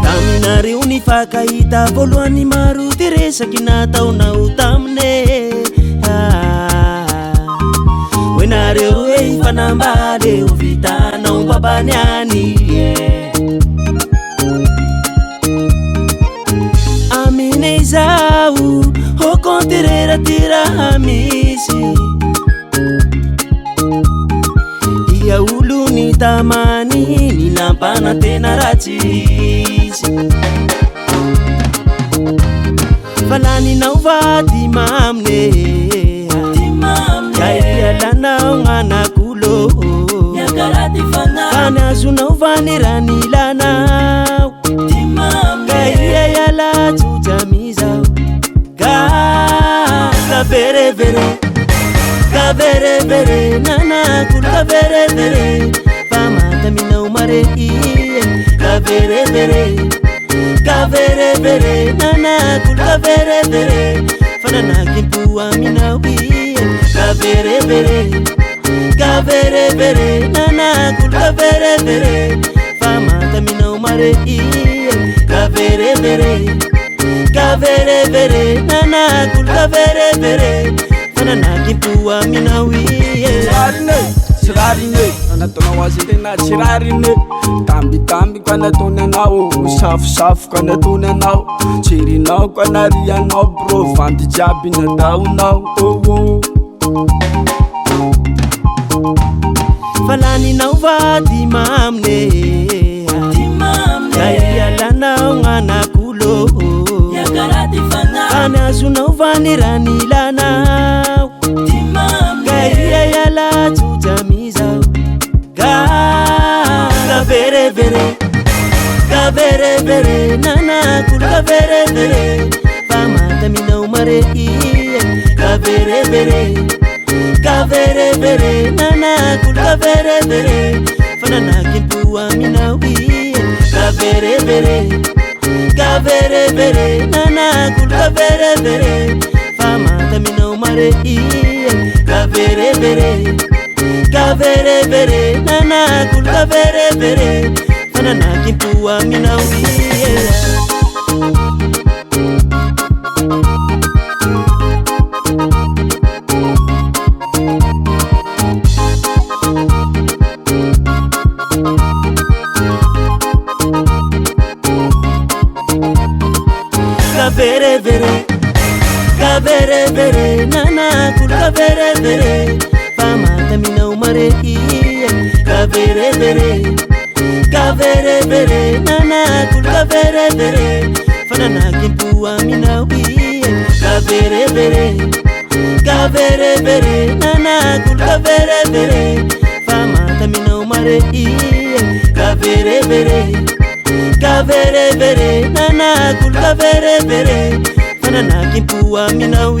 Taminareo ny fakahita voalohany maro ty resaky nataonao tamine hoe nareo roe hifanambady ho vitanao babaniany amine izao ho konterera ty raha misy ia olo ny tamany ny lampana tena ratsisy falaninao vady mamine kaialanao nganakulo kane azonao vaniranilanao kaiayala tutamizao kaverevere nanakulu kaverevere famataminao mare kaverevere nanakulu kaverevere fananakimpu aminao kaverevere nanakulu kaverevere famataminao mare kaverevere nanakulu kaverevere fananakimpu aminao Chirarine, anatonao azy tena chirarine. Tambitamby ko anatony anao, safosafoka anatony anao. Chirinao ko anarianao bro, vandy jiaby nataonao. Falaninao vady mamine kaialanao nganakulo kane azonao vaniranilanao kaiayala tutamizao kaverevere nanakulu kaverevere famataminao mare kaverevere nanakulu kaverevere fananakimpu aminao kaverevere nanakulu kaverevere famataminao mare kaverevere nanakulu kaverevere fananakimpu aminao kaverevere nanakulu kaverevere famataminao mare kaverevere nanakulu kaverevere fananakimpu aminao kaverevere nanakulu kaverevere famataminao mare kaverevere nanakulu kaverevere fananakimpu aminao